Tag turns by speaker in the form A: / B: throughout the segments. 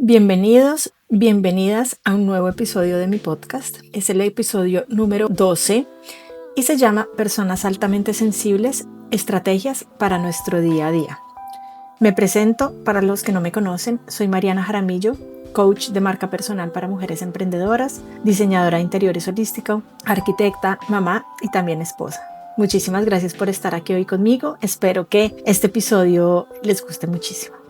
A: Bienvenidos, bienvenidas a un nuevo episodio de mi podcast. Es el episodio número 12 y se llama Personas altamente sensibles, estrategias para nuestro día a día. Me presento, para los que no me conocen, soy Mariana Jaramillo, coach de marca personal para mujeres emprendedoras, diseñadora de interiores holístico, arquitecta, mamá y también esposa. Muchísimas gracias por estar aquí hoy conmigo. Espero que este episodio les guste muchísimo.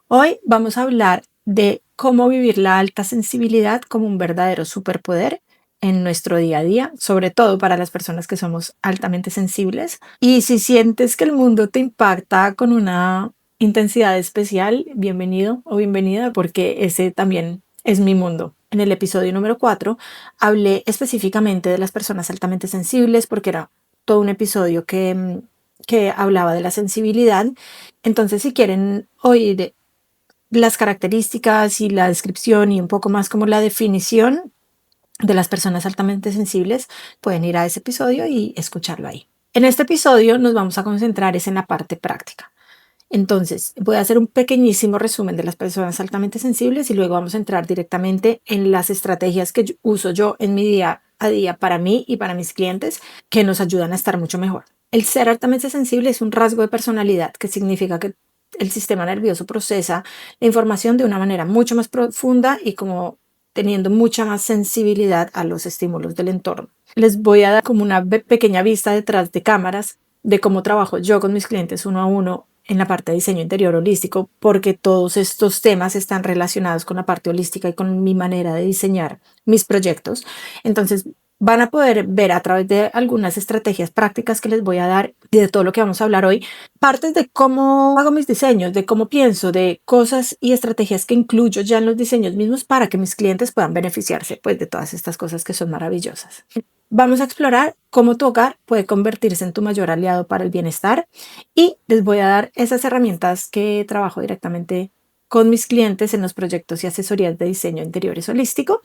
A: Hoy vamos a hablar de cómo vivir la alta sensibilidad como un verdadero superpoder en nuestro día a día, sobre todo para las personas que somos altamente sensibles. Y si sientes que el mundo te impacta con una intensidad especial, bienvenido o bienvenida, porque ese también es mi mundo. En el episodio número 4 hablé específicamente de las personas altamente sensibles porque era todo un episodio que hablaba de la sensibilidad. Entonces, si quieren oír las características y la descripción y un poco más como la definición de las personas altamente sensibles, pueden ir a ese episodio y escucharlo ahí. En este episodio nos vamos a concentrar en la parte práctica. Entonces, voy a hacer un pequeñísimo resumen de las personas altamente sensibles y luego vamos a entrar directamente en las estrategias que uso yo en mi día a día para mí y para mis clientes que nos ayudan a estar mucho mejor. El ser altamente sensible es un rasgo de personalidad que significa que el sistema nervioso procesa la información de una manera mucho más profunda y como teniendo mucha más sensibilidad a los estímulos del entorno. Les voy a dar como una pequeña vista detrás de cámaras de cómo trabajo yo con mis clientes uno a uno en la parte de diseño interior holístico, porque todos estos temas están relacionados con la parte holística y con mi manera de diseñar mis proyectos. Entonces, van a poder ver a través de algunas estrategias prácticas que les voy a dar y de todo lo que vamos a hablar hoy, partes de cómo hago mis diseños, de cómo pienso, de cosas y estrategias que incluyo ya en los diseños mismos para que mis clientes puedan beneficiarse pues de todas estas cosas que son maravillosas. Vamos a explorar cómo tu hogar puede convertirse en tu mayor aliado para el bienestar y les voy a dar esas herramientas que trabajo directamente con mis clientes en los proyectos y asesorías de diseño interiores holístico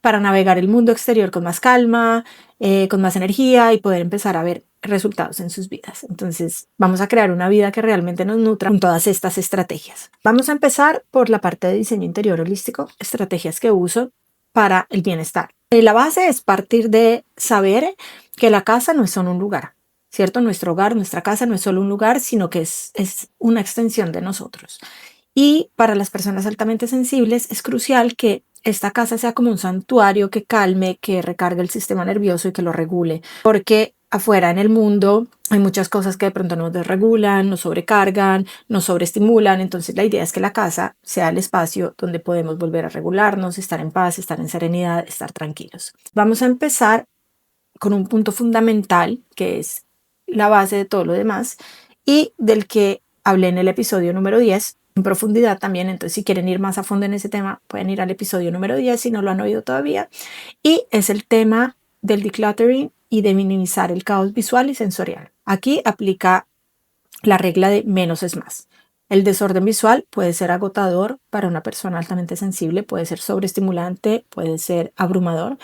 A: para navegar el mundo exterior con más calma, con más energía y poder empezar a ver resultados en sus vidas. Entonces, vamos a crear una vida que realmente nos nutra con todas estas estrategias. Vamos a empezar por la parte de diseño interior holístico, estrategias que uso para el bienestar. La base es partir de saber que la casa no es solo un lugar, ¿cierto? Nuestro hogar, nuestra casa no es solo un lugar, sino que es una extensión de nosotros. Y para las personas altamente sensibles es crucial que esta casa sea como un santuario que calme, que recargue el sistema nervioso y que lo regule, porque afuera en el mundo hay muchas cosas que de pronto nos desregulan, nos sobrecargan, nos sobreestimulan. Entonces la idea es que la casa sea el espacio donde podemos volver a regularnos, estar en paz, estar en serenidad, estar tranquilos. Vamos a empezar con un punto fundamental que es la base de todo lo demás y del que hablé en el episodio número 10 en profundidad también. Entonces, si quieren ir más a fondo en ese tema, pueden ir al episodio número 10 si no lo han oído todavía. Y es el tema del decluttering y de minimizar el caos visual y sensorial. Aquí aplica la regla de menos es más. El desorden visual puede ser agotador para una persona altamente sensible, puede ser sobreestimulante, puede ser abrumador.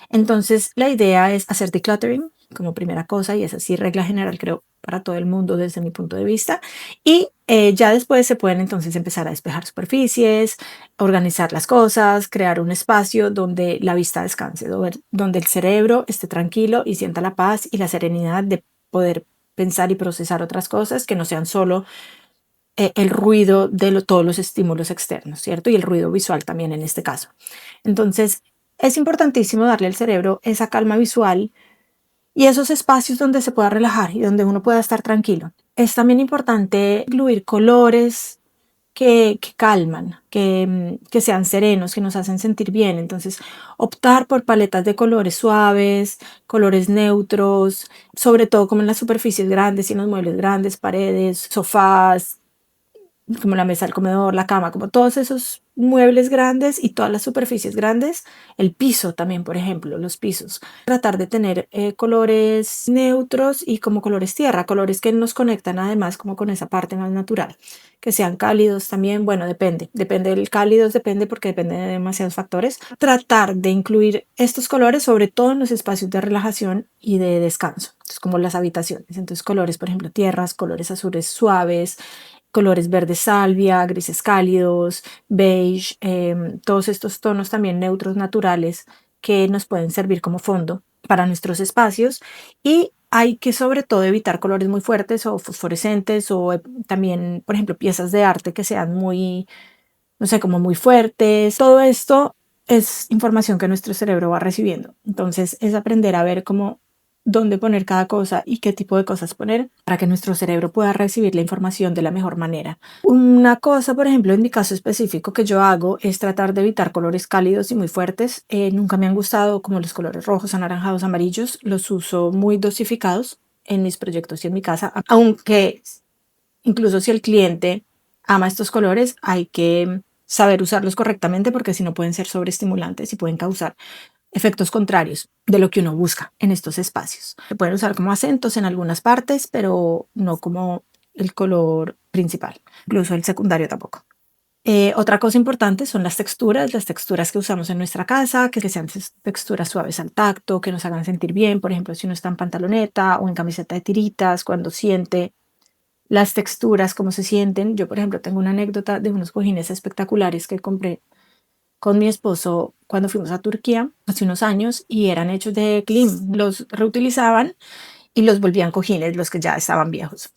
A: Entonces, la idea es hacer decluttering como primera cosa, y es así regla general, creo, para todo el mundo desde mi punto de vista. Y ya después se pueden entonces empezar a despejar superficies, organizar las cosas, crear un espacio donde la vista descanse, donde el cerebro esté tranquilo y sienta la paz y la serenidad de poder pensar y procesar otras cosas que no sean solo el ruido de todos los estímulos externos, ¿cierto? Y el ruido visual también en este caso. Entonces, es importantísimo darle al cerebro esa calma visual y esos espacios donde se pueda relajar y donde uno pueda estar tranquilo. Es también importante incluir colores que calman, que sean serenos, que nos hacen sentir bien. Entonces, optar por paletas de colores suaves, colores neutros, sobre todo como en las superficies grandes y en los muebles grandes, paredes, sofás, como la mesa del comedor, la cama, como todos esos muebles grandes y todas las superficies grandes, el piso también, por ejemplo, los pisos. Tratar de tener colores neutros y como colores tierra, colores que nos conectan además como con esa parte más natural, que sean cálidos también, bueno, depende del cálidos, depende porque depende de demasiados factores. Tratar de incluir estos colores sobre todo en los espacios de relajación y de descanso, entonces como las habitaciones, entonces colores, por ejemplo, tierras, colores azules suaves, colores verdes salvia, grises cálidos, beige, todos estos tonos también neutros naturales que nos pueden servir como fondo para nuestros espacios. Y hay que sobre todo evitar colores muy fuertes o fosforescentes o también, por ejemplo, piezas de arte que sean muy, no sé, como muy fuertes. Todo esto es información que nuestro cerebro va recibiendo. Entonces es aprender a ver cómo dónde poner cada cosa y qué tipo de cosas poner para que nuestro cerebro pueda recibir la información de la mejor manera. Una cosa, por ejemplo, en mi caso específico que yo hago es tratar de evitar colores cálidos y muy fuertes. Nunca me han gustado como los colores rojos, anaranjados, amarillos. Los uso muy dosificados en mis proyectos y en mi casa, aunque incluso si el cliente ama estos colores, hay que saber usarlos correctamente porque si no pueden ser sobreestimulantes y pueden causar efectos contrarios de lo que uno busca en estos espacios. Se pueden usar como acentos en algunas partes, pero no como el color principal, incluso el secundario tampoco. Otra cosa importante son las texturas que usamos en nuestra casa, que sean texturas suaves al tacto, que nos hagan sentir bien. Por ejemplo, si uno está en pantaloneta o en camiseta de tiritas, cuando siente las texturas, cómo se sienten. Yo, por ejemplo, tengo una anécdota de unos cojines espectaculares que compré con mi esposo cuando fuimos a Turquía hace unos años y eran hechos de clean. Los reutilizaban y los volvían cojines, los que ya estaban viejos.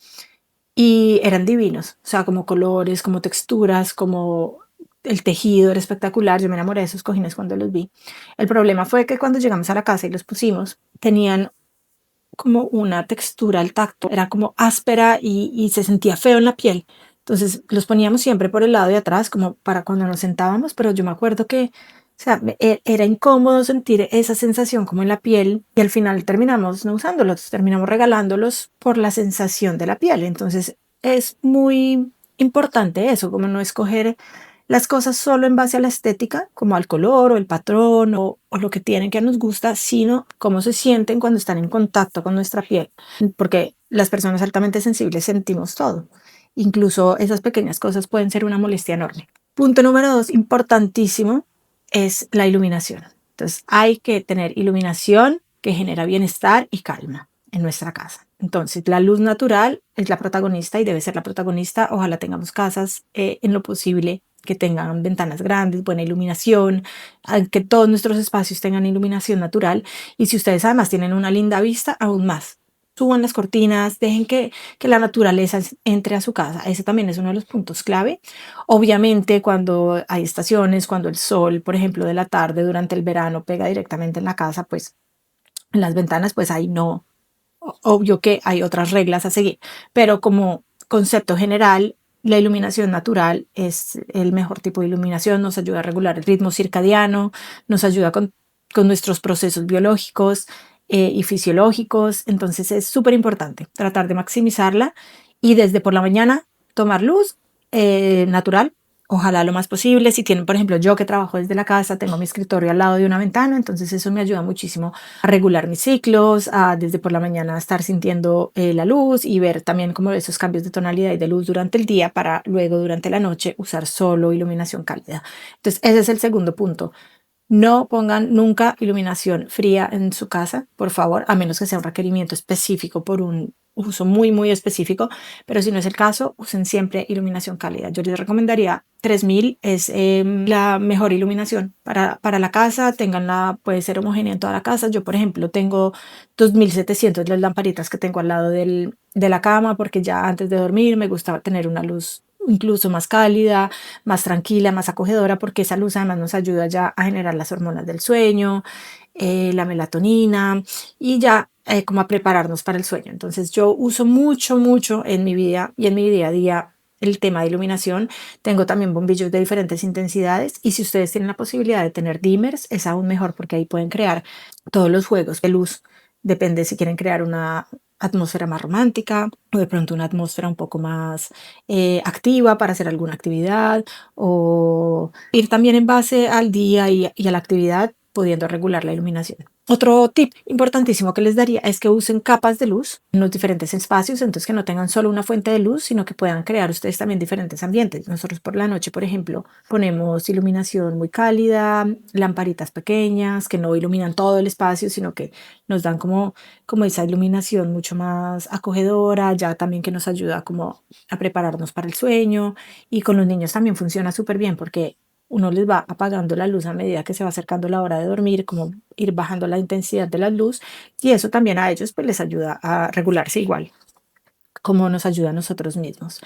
A: Y eran divinos, o sea, como colores, como texturas, como el tejido era espectacular. Yo me enamoré de esos cojines cuando los vi. El problema fue que cuando llegamos a la casa y los pusimos, tenían como una textura al tacto, era como áspera y se sentía feo en la piel. Entonces los poníamos siempre por el lado de atrás, como para cuando nos sentábamos, pero yo me acuerdo que, o sea, era incómodo sentir esa sensación como en la piel y al final terminamos no usándolos, terminamos regalándolos por la sensación de la piel. Entonces es muy importante eso, como no escoger las cosas solo en base a la estética, como al color o el patrón o lo que tienen que nos gusta, sino cómo se sienten cuando están en contacto con nuestra piel, porque las personas altamente sensibles sentimos todo. Incluso esas pequeñas cosas pueden ser una molestia enorme. Punto número 2, importantísimo, es la iluminación. Entonces hay que tener iluminación que genera bienestar y calma en nuestra casa. Entonces la luz natural es la protagonista y debe ser la protagonista. Ojalá tengamos casas en lo posible que tengan ventanas grandes, buena iluminación, que todos nuestros espacios tengan iluminación natural. Y si ustedes además tienen una linda vista, aún más. Suban las cortinas, dejen que la naturaleza entre a su casa. Ese también es uno de los puntos clave. Obviamente cuando hay estaciones, cuando el sol, por ejemplo, de la tarde durante el verano pega directamente en la casa, pues en las ventanas, pues ahí no, obvio que hay otras reglas a seguir, pero como concepto general, la iluminación natural es el mejor tipo de iluminación, nos ayuda a regular el ritmo circadiano, nos ayuda con nuestros procesos biológicos y fisiológicos, entonces es súper importante tratar de maximizarla y desde por la mañana tomar luz natural. Ojalá lo más posible. Si tienen, por ejemplo, yo que trabajo desde la casa, tengo mi escritorio al lado de una ventana, entonces eso me ayuda muchísimo a regular mis ciclos, a desde por la mañana estar sintiendo la luz y ver también como esos cambios de tonalidad y de luz durante el día para luego durante la noche usar solo iluminación cálida. Entonces ese es el segundo punto. No pongan nunca iluminación fría en su casa, por favor, a menos que sea un requerimiento específico por un uso muy, muy específico, pero si no es el caso, usen siempre iluminación cálida. Yo les recomendaría 3000, es la mejor iluminación para la casa, tenganla, puede ser homogénea en toda la casa. Yo, por ejemplo, tengo 2700 las lamparitas que tengo al lado de la cama, porque ya antes de dormir me gustaba tener una luz incluso más cálida, más tranquila, más acogedora, porque esa luz además nos ayuda ya a generar las hormonas del sueño, la melatonina y ya como a prepararnos para el sueño. Entonces yo uso mucho, mucho en mi vida y en mi día a día el tema de iluminación. Tengo también bombillos de diferentes intensidades y si ustedes tienen la posibilidad de tener dimmers es aún mejor porque ahí pueden crear todos los juegos de luz. Depende si quieren crear atmósfera más romántica o de pronto una atmósfera un poco más activa para hacer alguna actividad o ir también en base al día y a la actividad pudiendo regular la iluminación. Otro tip importantísimo que les daría es que usen capas de luz en los diferentes espacios, entonces que no tengan solo una fuente de luz, sino que puedan crear ustedes también diferentes ambientes. Nosotros por la noche, por ejemplo, ponemos iluminación muy cálida, lamparitas pequeñas que no iluminan todo el espacio, sino que nos dan como esa iluminación mucho más acogedora, ya también que nos ayuda como a prepararnos para el sueño. Y con los niños también funciona súper bien porque uno les va apagando la luz a medida que se va acercando la hora de dormir, como ir bajando la intensidad de la luz y eso también a ellos pues les ayuda a regularse igual como nos ayuda a nosotros mismos.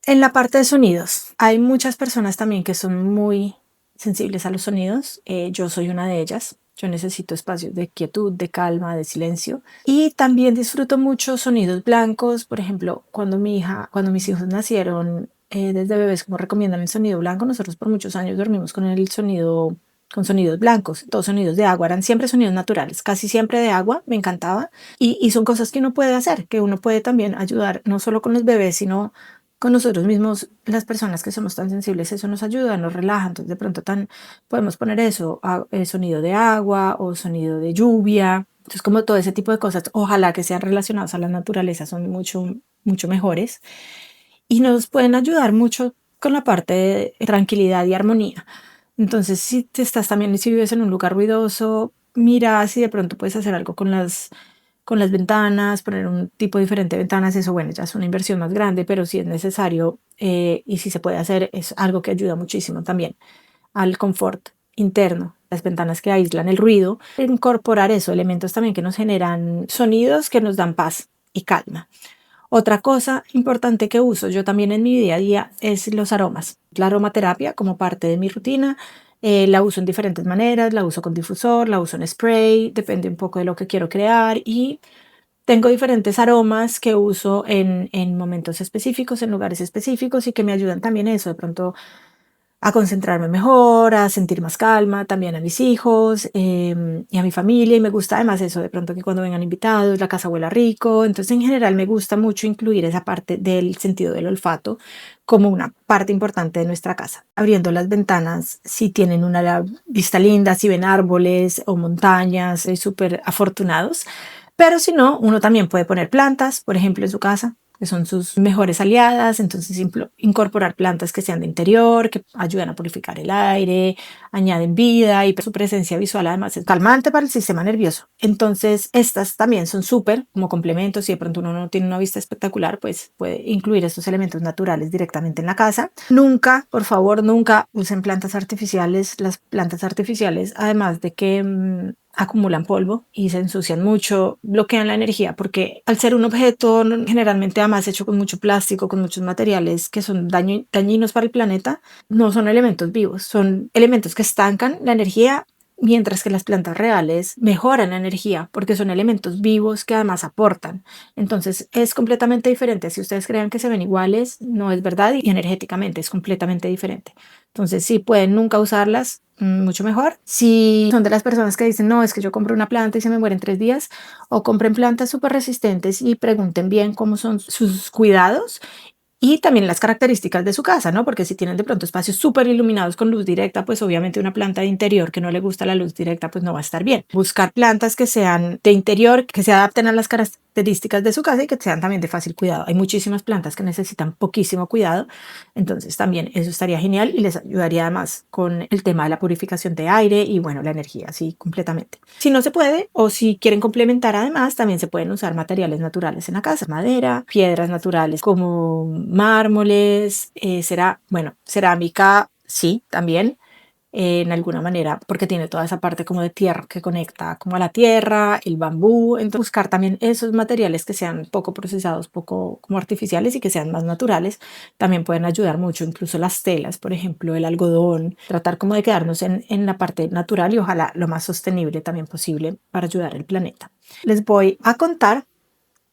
A: En la parte de sonidos, hay muchas personas también que son muy sensibles a los sonidos. Yo soy una de ellas. Yo necesito espacios de quietud, de calma, de silencio. Y también disfruto mucho sonidos blancos. Por ejemplo, cuando mis hijos nacieron desde bebés, como recomiendan el sonido blanco, nosotros por muchos años dormimos con sonidos blancos, todos sonidos de agua, eran siempre sonidos naturales, casi siempre de agua, me encantaba. Y son cosas que uno puede hacer, que uno puede también ayudar, no solo con los bebés, sino con nosotros mismos, las personas que somos tan sensibles, eso nos ayuda, nos relaja, entonces de pronto podemos poner eso, sonido de agua o sonido de lluvia, entonces como todo ese tipo de cosas, ojalá que sean relacionadas a la naturaleza, son mucho, mucho mejores y nos pueden ayudar mucho con la parte de tranquilidad y armonía. Entonces, si vives en un lugar ruidoso, mira si de pronto puedes hacer algo con las ventanas, poner un tipo diferente de ventanas, eso bueno, ya es una inversión más grande, pero si es necesario y si se puede hacer, es algo que ayuda muchísimo también al confort interno, las ventanas que aíslan el ruido, incorporar eso, elementos también que nos generan sonidos que nos dan paz y calma. Otra cosa importante que uso yo también en mi día a día es los aromas. La aromaterapia como parte de mi rutina. La uso en diferentes maneras, la uso con difusor, la uso en spray, depende un poco de lo que quiero crear y tengo diferentes aromas que uso en momentos específicos, en lugares específicos y que me ayudan también eso, de pronto a concentrarme mejor, a sentir más calma, también a mis hijos y a mi familia. Y me gusta además eso, de pronto que cuando vengan invitados, la casa huela rico. Entonces, en general, me gusta mucho incluir esa parte del sentido del olfato como una parte importante de nuestra casa. Abriendo las ventanas, si tienen una vista linda, si ven árboles o montañas, súper afortunados. Pero si no, uno también puede poner plantas, por ejemplo, en su casa que son sus mejores aliadas, entonces incorporar plantas que sean de interior, que ayudan a purificar el aire, añaden vida y su presencia visual además es calmante para el sistema nervioso. Entonces estas también son súper como complementos, si de pronto uno no tiene una vista espectacular, pues puede incluir estos elementos naturales directamente en la casa. Nunca, por favor, nunca usen plantas artificiales. Las plantas artificiales, además de que acumulan polvo y se ensucian mucho, bloquean la energía porque al ser un objeto generalmente además hecho con mucho plástico, con muchos materiales que son dañinos para el planeta, no son elementos vivos, son elementos que estancan la energía mientras que las plantas reales mejoran la energía porque son elementos vivos que además aportan. Entonces es completamente diferente. Si ustedes crean que se ven iguales, no es verdad y energéticamente es completamente diferente. Entonces si pueden nunca usarlas, mucho mejor. Si son de las personas que dicen, no, es que yo compro una planta y se me muere en 3 días, o compren plantas súper resistentes y pregunten bien cómo son sus cuidados y también las características de su casa, ¿no? Porque si tienen de pronto espacios súper iluminados con luz directa, pues obviamente una planta de interior que no le gusta la luz directa, pues no va a estar bien. Buscar plantas que sean de interior, que se adapten a las características de su casa y que sean también de fácil cuidado. Hay muchísimas plantas que necesitan poquísimo cuidado, entonces también eso estaría genial y les ayudaría además con el tema de la purificación de aire y bueno, la energía, así completamente. Si no se puede o si quieren complementar además, también se pueden usar materiales naturales en la casa, madera, piedras naturales como mármoles, cerámica, sí, también, en alguna manera, porque tiene toda esa parte como de tierra que conecta como a la tierra, el bambú, entonces buscar también esos materiales que sean poco procesados, poco como artificiales y que sean más naturales, también pueden ayudar mucho, incluso las telas, por ejemplo, el algodón, tratar como de quedarnos en la parte natural y ojalá lo más sostenible también posible para ayudar al planeta. Les voy a contar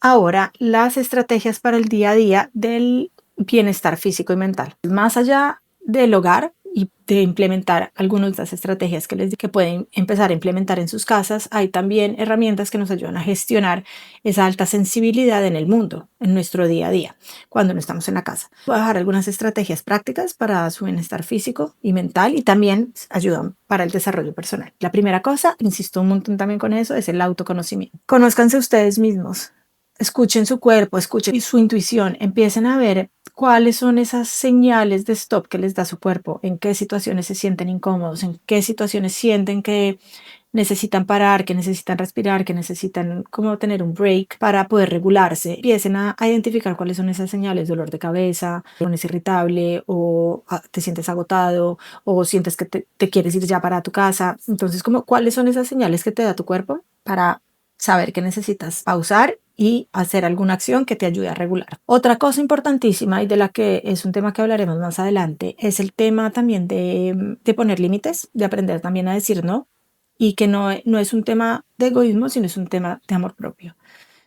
A: ahora las estrategias para el día a día del bienestar físico y mental. Más allá del hogar, y de implementar algunas de las estrategias que les di que pueden empezar a implementar en sus casas, hay también herramientas que nos ayudan a gestionar esa alta sensibilidad en el mundo, en nuestro día a día, cuando no estamos en la casa. Voy a dejar algunas estrategias prácticas para su bienestar físico y mental y también ayudan para el desarrollo personal. La primera cosa, insisto un montón también con eso, es el autoconocimiento. Conózcanse ustedes mismos. Escuchen su cuerpo, escuchen su intuición, empiecen a ver cuáles son esas señales de stop que les da su cuerpo, en qué situaciones se sienten incómodos, en qué situaciones sienten que necesitan parar, que necesitan respirar, que necesitan como tener un break para poder regularse. Empiecen a identificar cuáles son esas señales: dolor de cabeza, te pones irritable o te sientes agotado o sientes que te quieres ir ya para tu casa. Entonces, como cuáles son esas señales que te da tu cuerpo para saber que necesitas pausar y hacer alguna acción que te ayude a regular. Otra cosa importantísima y de la que es un tema que hablaremos más adelante es el tema también de poner límites, de aprender también a decir no, y que no es un tema de egoísmo, sino es un tema de amor propio.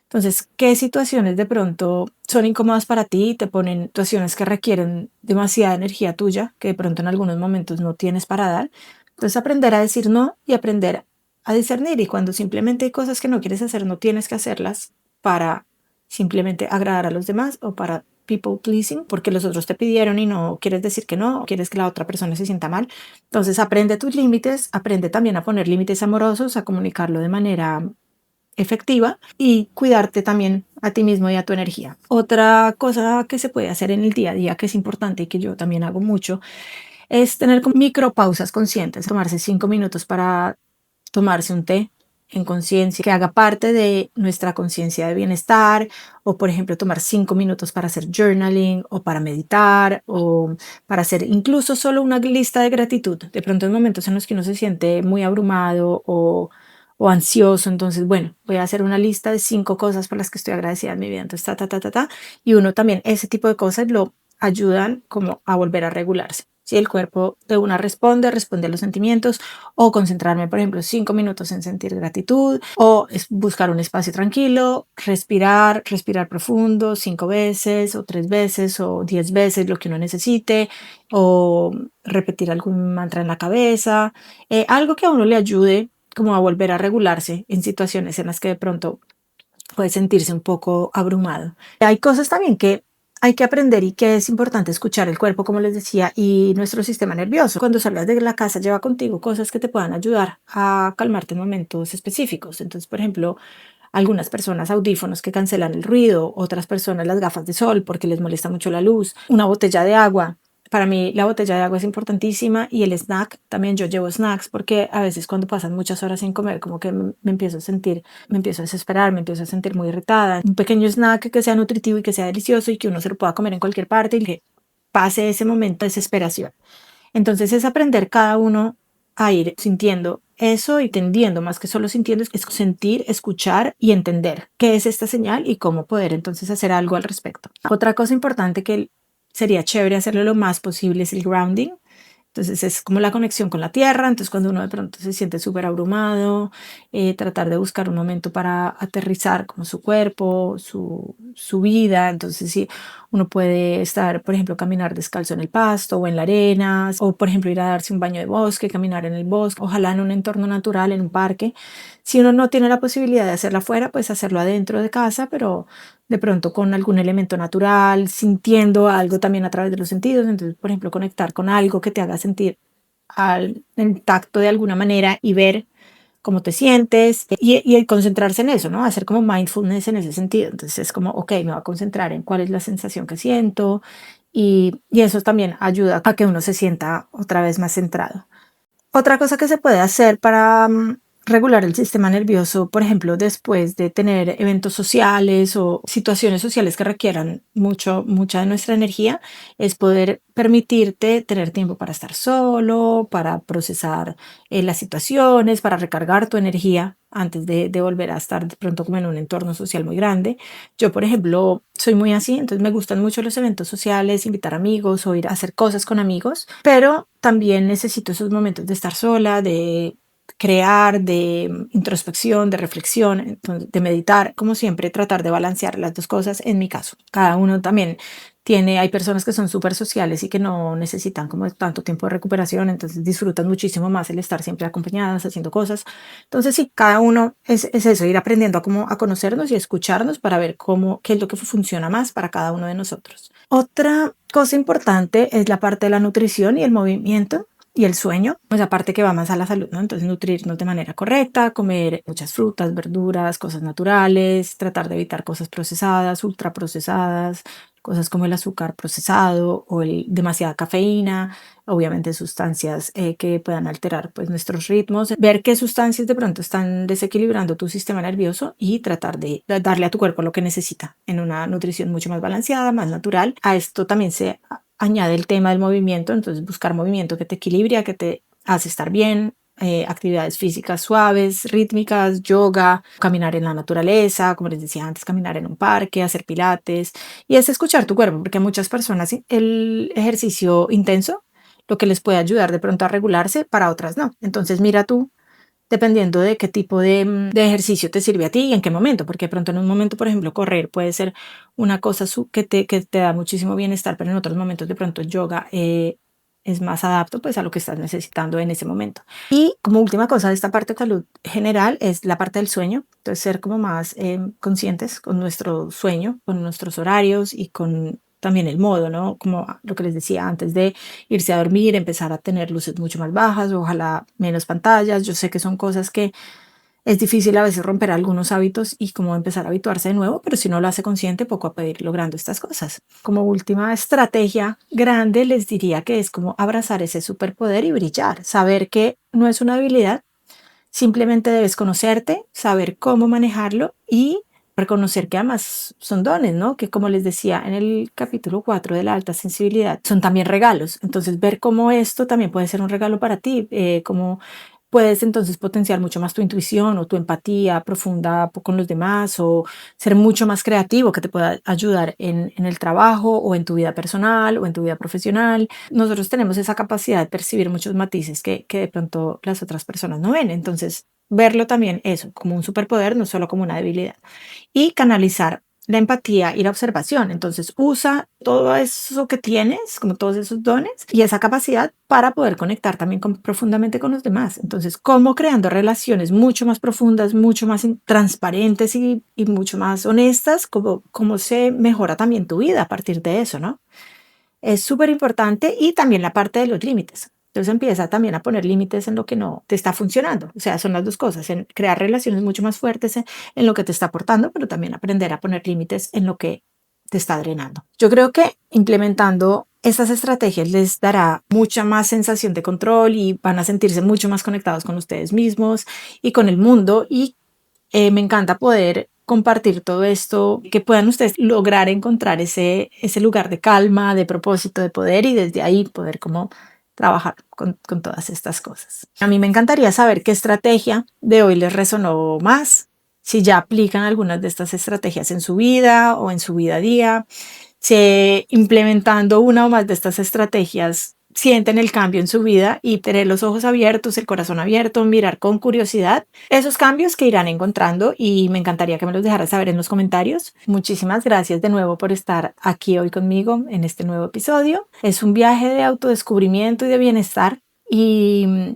A: Entonces, ¿qué situaciones de pronto son incómodas para ti y te ponen situaciones que requieren demasiada energía tuya, que de pronto en algunos momentos no tienes para dar? Entonces, aprender a decir no y aprender a discernir. Y cuando simplemente hay cosas que no quieres hacer, no tienes que hacerlas para simplemente agradar a los demás o para people pleasing, porque los otros te pidieron y no quieres decir que no, o quieres que la otra persona se sienta mal. Entonces, aprende tus límites, aprende también a poner límites amorosos, a comunicarlo de manera efectiva y cuidarte también a ti mismo y a tu energía. Otra cosa que se puede hacer en el día a día que es importante y que yo también hago mucho es tener como micropausas conscientes, tomarse 5 minutos para tomarse un té en conciencia, que haga parte de nuestra conciencia de bienestar, o por ejemplo tomar 5 minutos para hacer journaling o para meditar o para hacer incluso solo una lista de gratitud. De pronto en momentos en los que uno se siente muy abrumado o ansioso, entonces bueno, voy a hacer una lista de 5 cosas por las que estoy agradecida en mi vida, entonces y uno también ese tipo de cosas lo ayudan como a volver a regularse. Si el cuerpo de una responde a los sentimientos, o concentrarme, por ejemplo, 5 minutos en sentir gratitud, o buscar un espacio tranquilo, respirar profundo 5 veces, o 3 veces, o 10 veces, lo que uno necesite, o repetir algún mantra en la cabeza, algo que a uno le ayude como a volver a regularse en situaciones en las que de pronto puede sentirse un poco abrumado. Hay cosas también que hay que aprender y que es importante escuchar el cuerpo, como les decía, y nuestro sistema nervioso. Cuando salgas de la casa, lleva contigo cosas que te puedan ayudar a calmarte en momentos específicos. Entonces, por ejemplo, algunas personas audífonos que cancelan el ruido, otras personas las gafas de sol porque les molesta mucho la luz, una botella de agua. Para mí la botella de agua es importantísima y el snack, también yo llevo snacks porque a veces cuando pasan muchas horas sin comer como que me empiezo a sentir, me empiezo a desesperar, me empiezo a sentir muy irritada. Un pequeño snack que sea nutritivo y que sea delicioso y que uno se lo pueda comer en cualquier parte y que pase ese momento de desesperación. Entonces es aprender cada uno a ir sintiendo eso y entendiendo, más que solo sintiendo, es sentir, escuchar y entender qué es esta señal y cómo poder entonces hacer algo al respecto. Otra cosa importante que sería chévere hacerlo lo más posible es el grounding. Entonces es como la conexión con la tierra. Entonces cuando uno de pronto se siente súper abrumado, tratar de buscar un momento para aterrizar como su cuerpo, su vida. Entonces sí, uno puede estar, por ejemplo, caminar descalzo en el pasto o en la arena, o por ejemplo ir a darse un baño de bosque, caminar en el bosque, ojalá en un entorno natural, en un parque. Si uno no tiene la posibilidad de hacerlo afuera, pues hacerlo adentro de casa, pero de pronto con algún elemento natural, sintiendo algo también a través de los sentidos. Entonces, por ejemplo, conectar con algo que te haga sentir el tacto de alguna manera y ver cómo te sientes y concentrarse en eso, ¿no? Hacer como mindfulness en ese sentido. Entonces es como, ok, me voy a concentrar en cuál es la sensación que siento y eso también ayuda a que uno se sienta otra vez más centrado. Otra cosa que se puede hacer para regular el sistema nervioso, por ejemplo, después de tener eventos sociales o situaciones sociales que requieran mucha de nuestra energía, es poder permitirte tener tiempo para estar solo, para procesar las situaciones, para recargar tu energía antes de volver a estar de pronto como en un entorno social muy grande. Yo, por ejemplo, soy muy así, entonces me gustan mucho los eventos sociales, invitar amigos o ir a hacer cosas con amigos, pero también necesito esos momentos de estar sola, de crear, de introspección, de reflexión, entonces, de meditar, como siempre, tratar de balancear las dos cosas en mi caso. Cada uno también Hay personas que son súper sociales y que no necesitan como tanto tiempo de recuperación, entonces disfrutan muchísimo más el estar siempre acompañadas, haciendo cosas. Entonces sí, cada uno es eso, ir aprendiendo a conocernos y escucharnos para ver qué es lo que funciona más para cada uno de nosotros. Otra cosa importante es la parte de la nutrición y el movimiento y el sueño, pues aparte que va más a la salud, ¿no? Entonces nutrirnos de manera correcta, comer muchas frutas, verduras, cosas naturales, tratar de evitar cosas procesadas, ultraprocesadas, cosas como el azúcar procesado o demasiada cafeína, obviamente sustancias que puedan alterar pues nuestros ritmos, ver qué sustancias de pronto están desequilibrando tu sistema nervioso y tratar de darle a tu cuerpo lo que necesita en una nutrición mucho más balanceada, más natural. A esto también se añade el tema del movimiento, entonces buscar movimiento que te equilibra, que te hace estar bien, actividades físicas suaves, rítmicas, yoga, caminar en la naturaleza, como les decía antes, caminar en un parque, hacer pilates, y es escuchar tu cuerpo, porque a muchas personas el ejercicio intenso lo que les puede ayudar de pronto a regularse, para otras no. Entonces mira tú, dependiendo de qué tipo de ejercicio te sirve a ti y en qué momento, porque de pronto en un momento, por ejemplo, correr puede ser una cosa que te da muchísimo bienestar, pero en otros momentos de pronto el yoga es más adapto pues a lo que estás necesitando en ese momento. Y como última cosa de esta parte de salud general es la parte del sueño, entonces ser como más conscientes con nuestro sueño, con nuestros horarios y con también el modo, ¿no? Como lo que les decía antes de irse a dormir, empezar a tener luces mucho más bajas, ojalá menos pantallas. Yo sé que son cosas que es difícil a veces romper algunos hábitos y como empezar a habituarse de nuevo, pero si uno lo hace consciente, poco a poco ir logrando estas cosas. Como última estrategia grande, les diría que es como abrazar ese superpoder y brillar, saber que no es una habilidad, simplemente debes conocerte, saber cómo manejarlo y reconocer que además son dones, ¿no? Que como les decía en el capítulo 4 de la alta sensibilidad, son también regalos. Entonces ver cómo esto también puede ser un regalo para ti, cómo puedes entonces potenciar mucho más tu intuición o tu empatía profunda con los demás o ser mucho más creativo que te pueda ayudar en el trabajo o en tu vida personal o en tu vida profesional. Nosotros tenemos esa capacidad de percibir muchos matices que de pronto las otras personas no ven. Entonces, verlo también eso como un superpoder, no solo como una debilidad. Y canalizar la empatía y la observación. Entonces, usa todo eso que tienes, como todos esos dones y esa capacidad para poder conectar también profundamente con los demás. Entonces, como creando relaciones mucho más profundas, mucho más transparentes y mucho más honestas, como se mejora también tu vida a partir de eso, ¿no? Es súper importante y también la parte de los límites. Entonces empieza también a poner límites en lo que no te está funcionando. O sea, son las dos cosas, en crear relaciones mucho más fuertes en lo que te está aportando, pero también aprender a poner límites en lo que te está drenando. Yo creo que implementando estas estrategias les dará mucha más sensación de control y van a sentirse mucho más conectados con ustedes mismos y con el mundo y me encanta poder compartir todo esto, que puedan ustedes lograr encontrar ese lugar de calma, de propósito, de poder y desde ahí poder como trabajar con todas estas cosas. A mí me encantaría saber qué estrategia de hoy les resonó más, si ya aplican algunas de estas estrategias en su vida o en su vida a día, si implementando una o más de estas estrategias sienten el cambio en su vida y tener los ojos abiertos, el corazón abierto, mirar con curiosidad esos cambios que irán encontrando y me encantaría que me los dejaras saber en los comentarios. Muchísimas gracias de nuevo por estar aquí hoy conmigo en este nuevo episodio. Es un viaje de autodescubrimiento y de bienestar y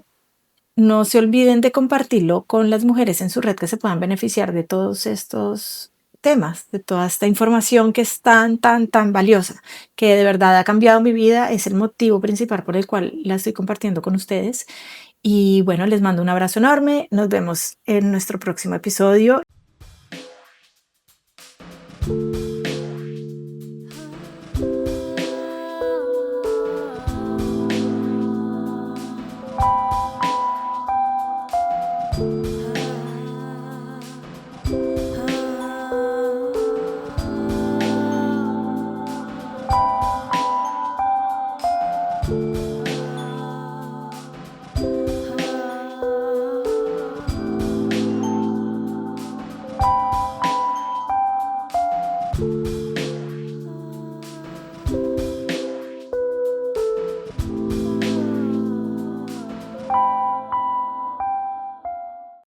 A: no se olviden de compartirlo con las mujeres en su red que se puedan beneficiar de todos estos temas, de toda esta información que es tan valiosa, que de verdad ha cambiado mi vida, es el motivo principal por el cual la estoy compartiendo con ustedes. Y bueno, les mando un abrazo enorme, nos vemos en nuestro próximo episodio.